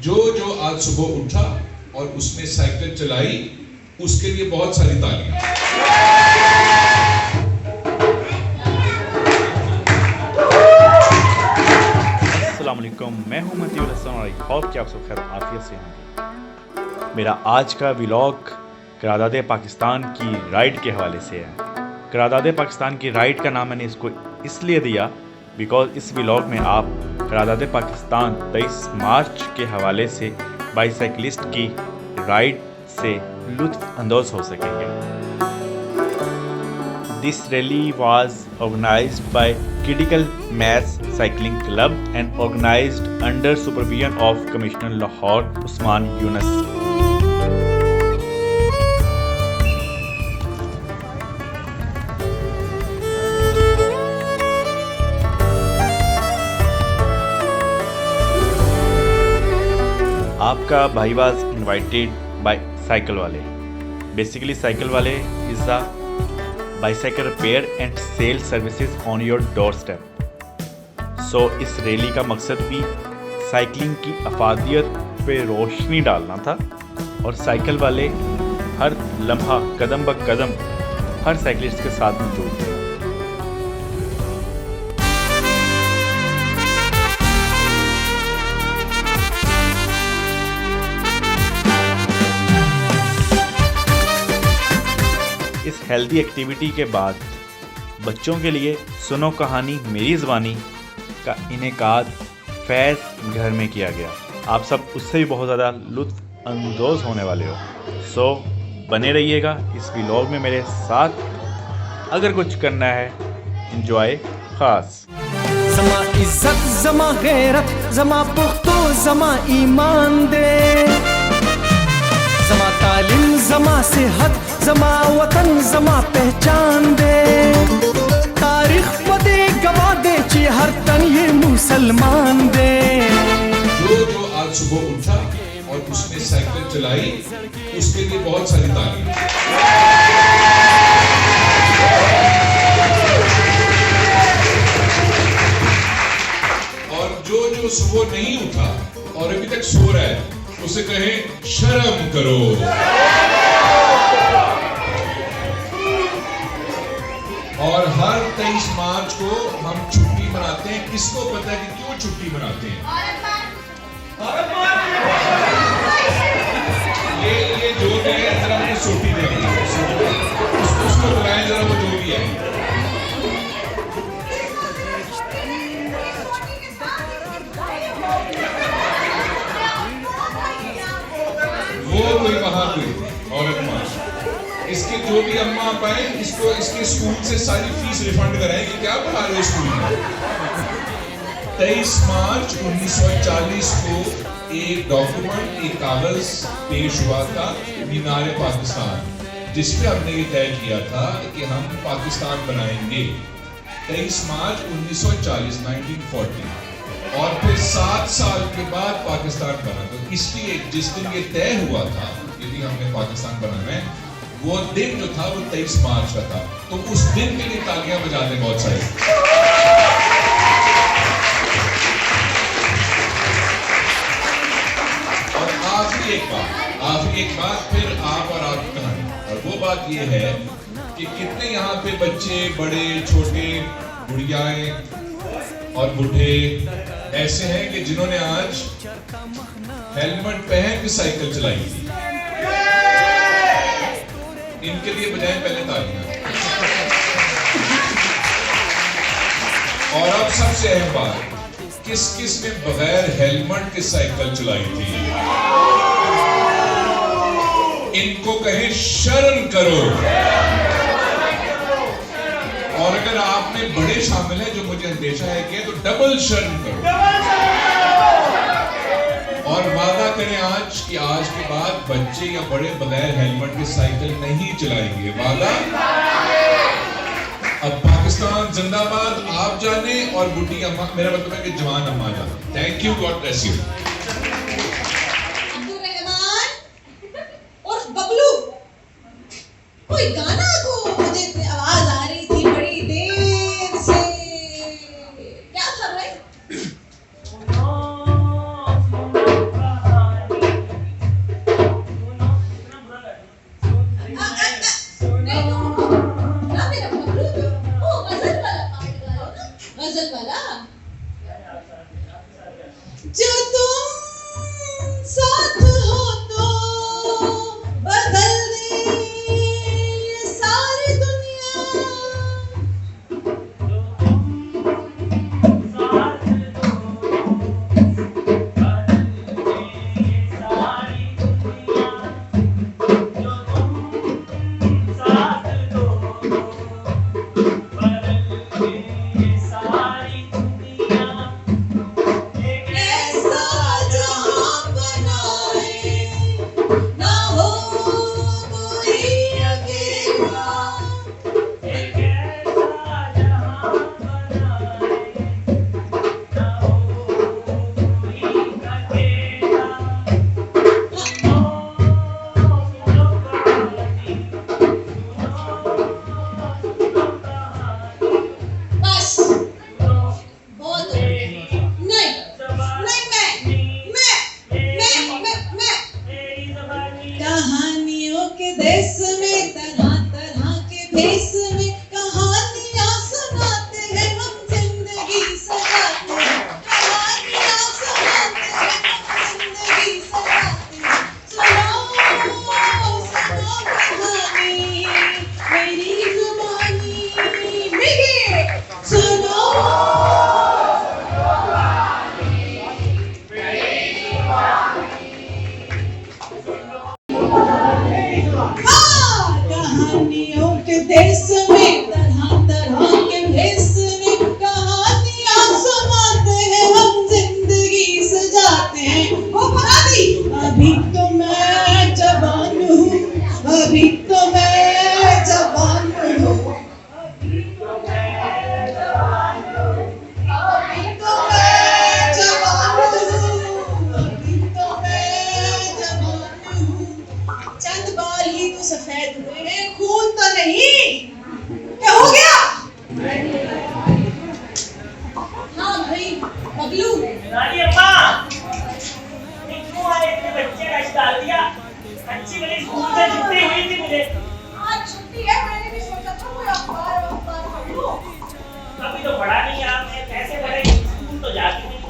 जो आज सुबह उठा और उसने साइकिल चलाई, उसके लिए बहुत सारी तालियां। अस्सलाम वालेकुम, मैं हूं मतीउर हसन और आई होप कि आप सब खैर आफियत से होंगे। मेरा आज का व्लॉग करारदाद पाकिस्तान की राइड के हवाले से है। करारदाद पाकिस्तान की राइड का नाम मैंने इसको इसलिए दिया बिकॉज इस व्लॉग में आप करारदाद पाकिस्तान 23 मार्च के हवाले से बाईसाइकिलिस्ट की राइड से लुत्फ अंदोज हो सकेंगे। This rally was organized by Critical Mass Cycling Club and organized under supervision of Commissioner Lahore Usman Yunus. आपका भाई was invited by साइकिल वाले। Basically साइकिल वाले is the bicycle repair and sale services on your doorstep. So इस rally का मकसद भी cycling की अफादियत पे रोशनी डालना था और साइकिल वाले हर लम्हा कदम ब कदम हर साइकिलिस्ट के साथ मौजूद थे। इस हेल्दी एक्टिविटी के बाद बच्चों के लिए सुनो कहानी मेरी ज़बानी का इनेकाद फैज़ घर में किया गया। आप सब उससे भी बहुत ज़्यादा लुत्फ़ अंदोज़ होने वाले हो। सो बने रहिएगा इस व्लॉग में मेरे साथ। अगर कुछ करना है इंजॉय ख़ास। ज़मा इज़्ज़त ज़मा गैरत ज़मा पुख्तो ज़मा ईमान दे, ज़मा तालीम ज़मा सेहत ज़मा वतन ज़मा पहचान दे, तारीख बदे गवा दे ची हर तन ये मुसलमान दे। जो आज सुबह उठा और उसने साइकिल चलाई, उसके लिए बहुत सारी तालियां। और जो सुबह नहीं उठा और अभी तक सो रहा है, उसे कहे शर्म करो। और हर 23 मार्च को हम छुट्टी मनाते हैं। किसको पता है कि क्यों छुट्टी मनाते हैं? ये जो भी है जरा मुझे सोटी दे उसको बुलाएं जरा, वो जो भी है। वो कोई वहां कोई औरत मार्च, इसके जो भी अम्मा पाए इसको इसके स्कूल से सारी फीस रिफंड कराएंगे। क्या पढ़ा रहे हो स्कूल में? 23 मार्च 1940 को एक डॉक्यूमेंट, एक कागज पेश हुआ था मीनार पाकिस्तान, जिसपे हमने ये तय किया था कि हम पाकिस्तान बनाएंगे। 23 मार्च 1940 1940 और फिर 7 साल के बाद पाकिस्तान बना। तो इसलिए जिस दिन ये तय हुआ था यदि हमने पाकिस्तान बनाना है, वो दिन जो था वो 23 मार्च का था। तो उस दिन के लिए तालियां बजा दें बहुत सारी। और आखिरी एक बात फिर आप और आपकी कहानी। और वो बात ये है कि कितने यहाँ पे बच्चे, बड़े, छोटे, बुढ़ियाएं और बूढ़े ऐसे हैं कि जिन्होंने आज हेलमेट पहन के साइकिल चलाई थी। इनके लिए बजाएं पहले तालियां। और अब सबसे अहम बात, किस किस ने बगैर हेलमेट के साइकिल चलाई थी? इनको कहें शर्म करो। और अगर आपने बड़े शामिल हैं, जो मुझे अंदेशा है कि, तो डबल शर्म करो। और वादा करें आज कि आज के बाद बच्चे या बड़े बगैर हेलमेट के साइकिल नहीं चलाएंगे। वादा। अब पाकिस्तान जिंदाबाद आप जाने और बुढ़ी अम्मा, मेरा मतलब है कि जवान अम्मा जाने। Thank you, God bless you. और बबलू, कोई गाना को मुझे आवाज आ रही थी बड़ी देर से, क्या कर रहे? हुए हैं, खून तो नहीं। क्या हो गया? हाँ भाई बबलू, रानी अम्मा, क्यों आए इतने बच्चे रश डाल दिया? अच्छी गली स्कूल से छुट्टी हुई थी मुझे। आज छुट्टी है, मैंने भी सोचा था कोई अखबार पढ़ लूं। अभी तो पढ़ा नहीं यार, मैं कैसे पढ़ेगी? स्कूल तो जाती नहीं।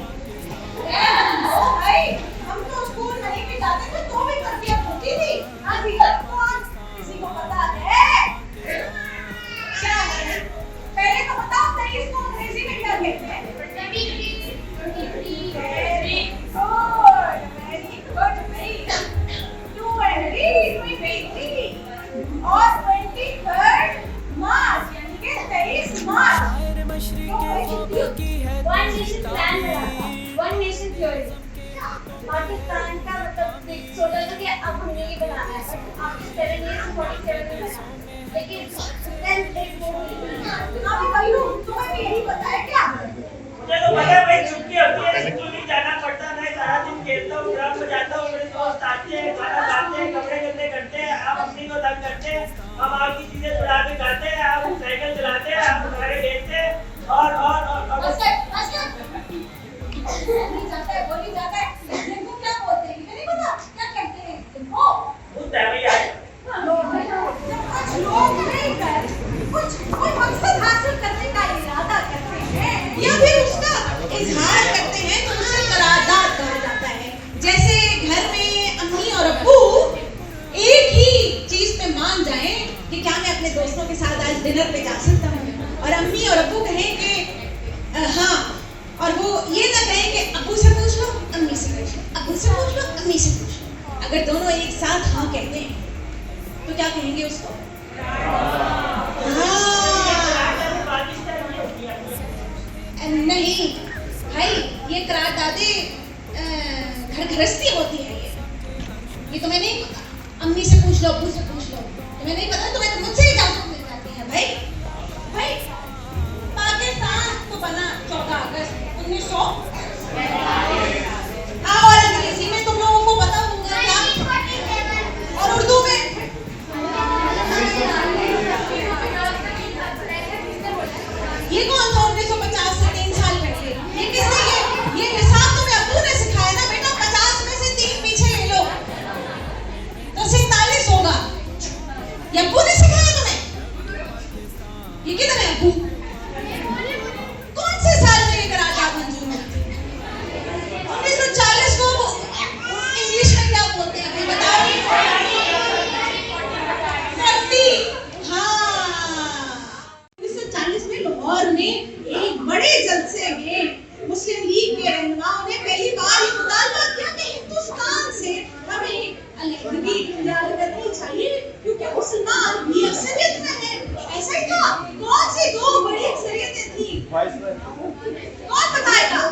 भाई हम तो स्कूल नहीं भी जाते थे तो भी तरबियत होती थी। हकीकत कौन किसी को पता है? क्या है? पहले तो बताओ तेरी इसको अंग्रेजी में क्या कहते हैं? वेरी गुड भाई। 2 और 23 मार्च यानी कि 23 मार्च। वन नेशन प्लान बना था, वन नेशन थ्योरी। पाकिस्तान का मतलब सोचा था कि अब हमने ये बनाना है, बट आफ्टर 7 years 47 में बना। लेकिन then it won't be। अभी बल्लू तुम्हें भी यही पता है क्या? मुझे तो पता है भाई, छुट्टी होती है, स्कूल नहीं जाना पड़ता। मैं सारा दिन खेलता हूँ, ग्राउंड में जाता हूँ, मेरे दोस्त आते हैं, खाना खाते हैं, कपड़े गंदे करते हैं, आप अपनी को तंग करते हैं, हम आपकी चीजें चुरा के खाते हैं, आप साइकिल चलाते हैं, आप घरे बेचते हैं और बस कर। बोली जाता है तुमको क्या बोलते हैं? नहीं पता क्या कहते हैं तुमको? भूत है भैया। कुछ लोग मिलकर कुछ कोई मकसद हासिल करने का इरादा करते हैं या फिर उसका इजहार करते हैं तो उसे करारदाद कहा जाता है। जैसे घर में अम्मी और अब्बू एक ही चीज पे मान जाएं कि क्या मैं अपने दोस्तों के साथ आज डिनर पे जा सकता हूँ, और अम्मी और अब्बू कहें कि हाँ, और वो ये ना कहें कि अब्बू से पूछ लो, अम्मी से पूछ लो, अब्बू से पूछ लो, अम्मी से पूछ लो। अगर दोनों एक साथ हाँ कहते हैं तो क्या कहेंगे उसको? नहीं भाई, ये करारदादे घर गृहस्थी होती है। ये तुम्हें नहीं पता? अम्मी से पूछ लो, अब्बू से पूछ लो, तुम्हें नहीं पता? तुम्हें तो मुझसे ही इजाजत मिल जाती है भाई। पाकिस्तान तो बना 14 अगस्त 1900। और अंग्रेजी में तुम लोगों को पता होगा क्या? और उर्दू में? ये कौन था 1950 से 3 साल पहले? ये किसने ये हिसाब तुम्हें अब्बू ने सिखाया ना बेटा? 50 में से 3 पीछे ले लो तो 47 होगा। ये अब्बू ने सिखाया तुम्हें? ये किधर है अब्बू? कौन से साल में ये करारदाद मंजूर हुई थी? 1940 को इंग्लिश में क्या बोलते हैं भाई बताओ? 40। हाँ, 1940 में लाहौर में एक बड़े जलसे में मुस्लिम लीग के रहनुमाओं ने पहली बार ये मुतालबा किया कि हिंदुस्तान से हमें अलहदगी इख्तियार करनी चाहिए क्योंकि मुसलमान भी अक्सरियत में है। ऐसा ही था? कौन सी 2 बड़ी अक्सरियतें थी? कौन बताएगा?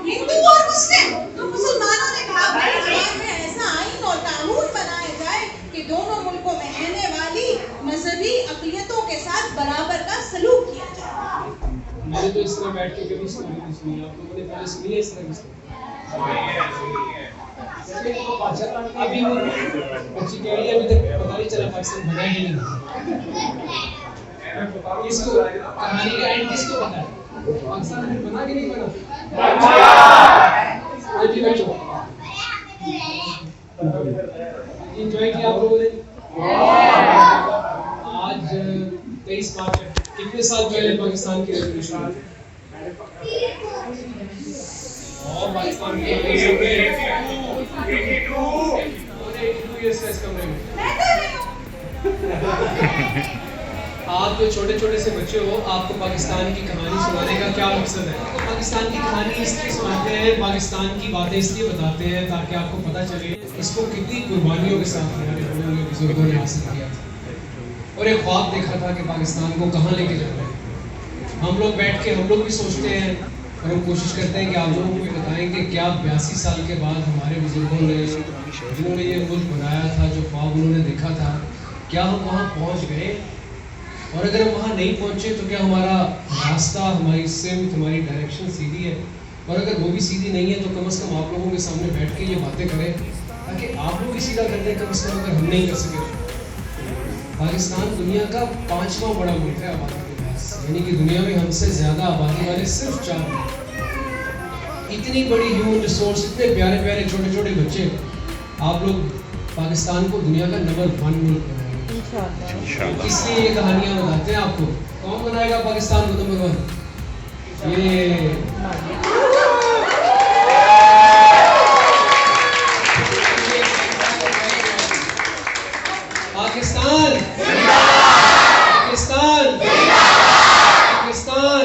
हिंदू और मुस्लिम। तो मुसलमानों ने कहा भाई जवाब में ऐसा आईन और कानून बनाया जाए कि दोनों मुल्कों में रहने वाली मजहबी अक़लियतों के साथ बराबर का सलूक किया जाए। मैंने तो इस तरह बैठ के कभी स्टोरी नहीं सुनी। आप लोगों ने पहले सुनी है इस तरह की स्टोरी? अच्छा, अभी वो बच्ची कह रही है अभी तक पता नहीं चला पाकिस्तान बना ही नहीं। इसको कहानी का एंड किसको पता है? पाकिस्तान अभी बना कि नहीं बना? कोई भी बच्चों एंजॉय किया आप लोगों ने? आज 23 मार्च है। कितने साल पहले पाकिस्तान की रेवोल्यूशन हुई? और पाकिस्तान की 82 इयर्स से कम नहीं। आप जो छोटे छोटे से बच्चे हो, आपको पाकिस्तान की कहानी सुनाने का क्या मकसद है? तो पाकिस्तान की कहानी इसलिए सुनाते हैं, पाकिस्तान की बातें इसलिए बताते हैं ताकि आपको पता चले इसको कितनी कुर्बानियों के साथ हमारे बड़ों ने बुजुर्गों ने हासिल किया था और एक ख्वाब देखा था कि पाकिस्तान को कहाँ लेके जाना है। हम लोग बैठ के हम लोग भी सोचते हैं और हम कोशिश करते हैं कि आप लोगों को भी बताएं कि क्या 82 साल के बाद हमारे बुजुर्गों ने जिन्होंने ये मुल्क बनाया था, जो ख्वाब उन्होंने देखा था, क्या हम वहाँ पहुँच गए? और अगर हम वहाँ नहीं पहुँचे तो क्या हमारा रास्ता, हमारी सिमत, हमारी डायरेक्शन सीधी है? और अगर वो भी सीधी नहीं है तो कम से कम आप लोगों के सामने बैठ के ये बातें करें ताकि आप लोग भी सीधा कर दें, कम से कम अगर हम नहीं कर सके। पाकिस्तान दुनिया का 5वां बड़ा मुल्क है आबादी के पास, यानी कि दुनिया में हमसे ज़्यादा आबादी वाले सिर्फ 4 मुल्क। इतनी बड़ी ह्यूमन रिसोर्स, इतने प्यारे प्यारे छोटे छोटे बच्चे, आप लोग पाकिस्तान को दुनिया का नंबर 1 मुल्क बनाएंगे। इसलिए ये कहानियाँ बताते हैं आपको। कौन बनाएगा पाकिस्तान को नंबर 1? ये पाकिस्तान, पाकिस्तान, पाकिस्तान।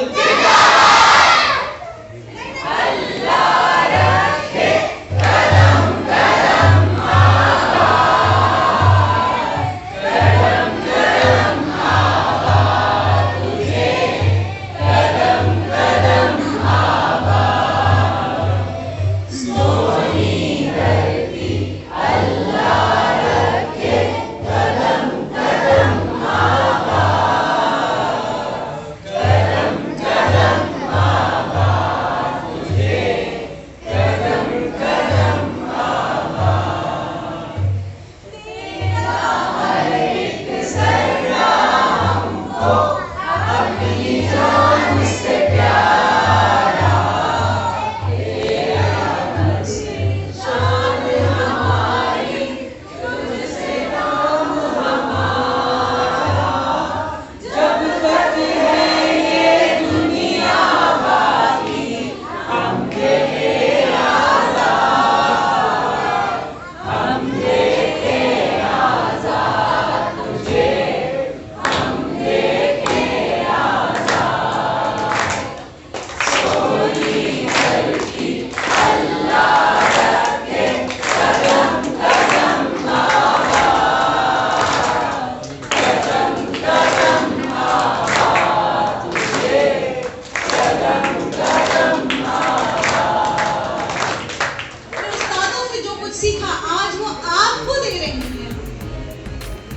सीखा आज वो आपको दे रही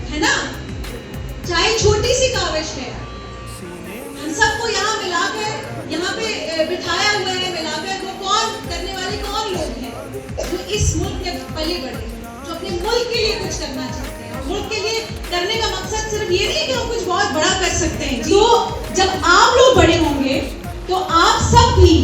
है ना? चाहे छोटी सी काविश है, हम सबको यहाँ मिलाकर, यहाँ पे बिठाया हुआ है मिलाकर, वो कौन करने वाले कौन लोग हैं जो इस मुल्क में पले बढ़े, जो अपने मुल्क के लिए कुछ करना चाहते हैं। मुल्क के लिए करने का मकसद सिर्फ ये नहीं कि वो कुछ बहुत बड़ा कर सकते हैं। तो जब आप लोग बड़े होंगे तो आप सब भी,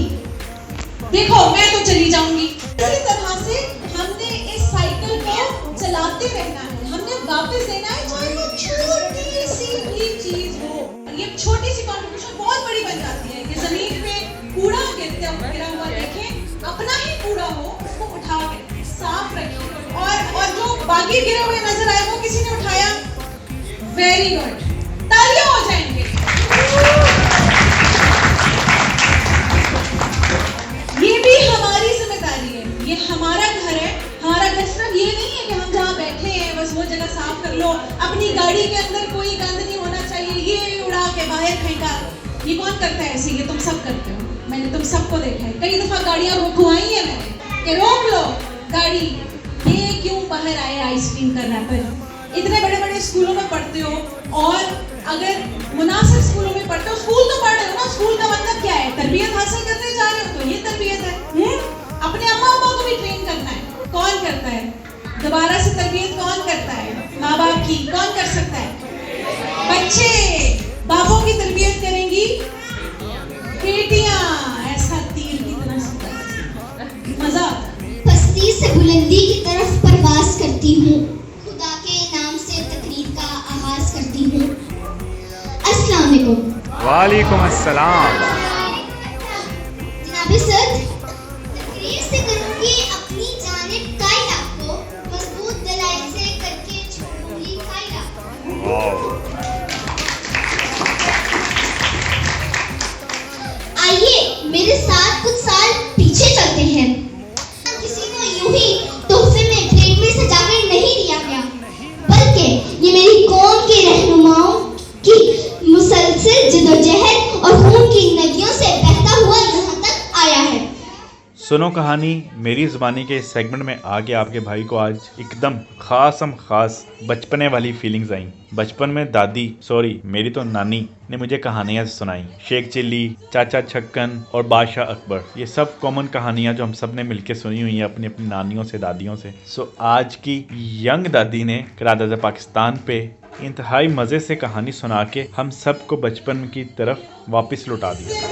देखो मैं तो चली जाऊंगी, इसी तरह से हमने इस साइकिल को चलाते रहना है, हमने वापस देना है, चाहे वो छोटी सी भी चीज हो। ये छोटी सी कॉन्ट्रिब्यूशन बहुत बड़ी बन जाती है कि जमीन पे कूड़ा गिरा हुआ देखें, अपना ही कूड़ा हो उसको उठा के साफ रखें, और जो बाकी गिरे हुए नजर आए वो किसी ने उठाया, वेरी गुड, तालियां हो जाएंगे। ये भी हमारी जिम्मेदारी है, ये हमारा घर है। हमारा घर सिर्फ ये नहीं है कि हम जहाँ बैठे हैं बस वो जगह साफ कर लो, अपनी गाड़ी के अंदर कोई गंद नहीं होना चाहिए, ये उड़ा के बाहर फेंका। ये कौन करता है ऐसे? ये तुम सब करते हो, मैंने तुम सबको देखा है। कई दफा गाड़ियाँ रुकवाई है मैंने कि रोक लो गाड़ी, ये क्यों बाहर आए आइसक्रीम का रैपर। इतने बड़े बड़े स्कूलों में पढ़ते हो, और अगर मुनासिब स्कूलों में पढ़ते हो, स्कूल तो पढ़ रहे हो ना, स्कूल का मतलब क्या है? तरबियत हासिल करने जा रहे हो, तो ये तरबियत है। अपने अम्मा अब्बा को भी ट्रेन करना है, कौन करता है? दोबारा से तरबियत कौन करता है? माँ बाप की। कौन कर सकता है? बच्चे बापों की तरबियत करेंगी, बेटियां ऐसा तीर की तरह से मजा आता है। पस्ती से बुलंदी की तरफ परवास करती हूँ, खुदा के नाम से तकरीर का आगाज करती हूँ। अस्सलाम वालेकुम। वालेकुम अस्सलाम। जनाब सर, तकरीर से करूँगी अपनी जानिब कायरा को, मजबूत दलाइल से करके छोड़ूंगी कायरा को। आइए मेरे साथ कुछ साल पीछे चलते हैं। किसी को यूं ही तोहफे में प्लेट में सजाकर नहीं दिया गया, बल्कि ये मेरी कौम के रहनुमाओं की मुसलसल जद्दोजहद और खून की नदियों से बहता हुआ यहाँ तक आया है। सुनो कहानी मेरी ज़ुबानी के इस सेगमेंट में आगे आपके भाई को आज एकदम खास बचपने वाली फीलिंग्स आई। बचपन में मेरी तो नानी ने मुझे कहानियाँ सुनाई। शेख चिल्ली, चाचा छक्कन और बादशाह अकबर, ये सब कॉमन कहानियाँ जो हम सब ने मिलकर सुनी हुई हैं अपनी अपनी नानियों से, दादियों से। सो आज की यंग दादी ने करादादा पाकिस्तान पे इंतहाई मज़े से कहानी सुना के हम सबको बचपन की तरफ वापस लौटा दिया।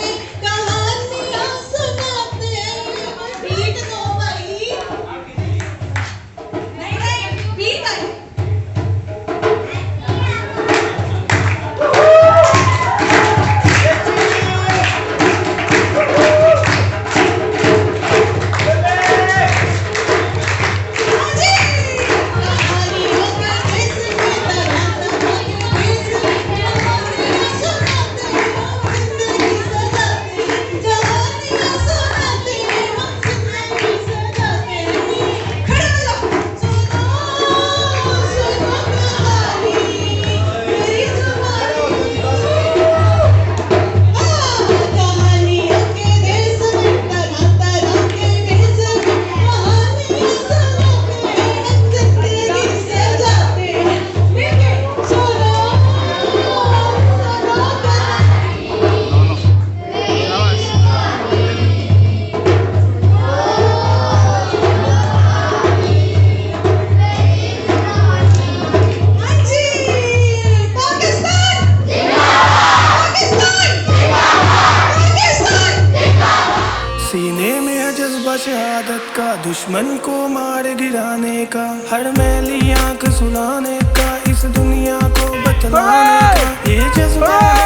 शहादत का, दुश्मन को मार गिराने का, हर मैली आंख सुलाने का, इस दुनिया को बतलाने का, ये जज्बा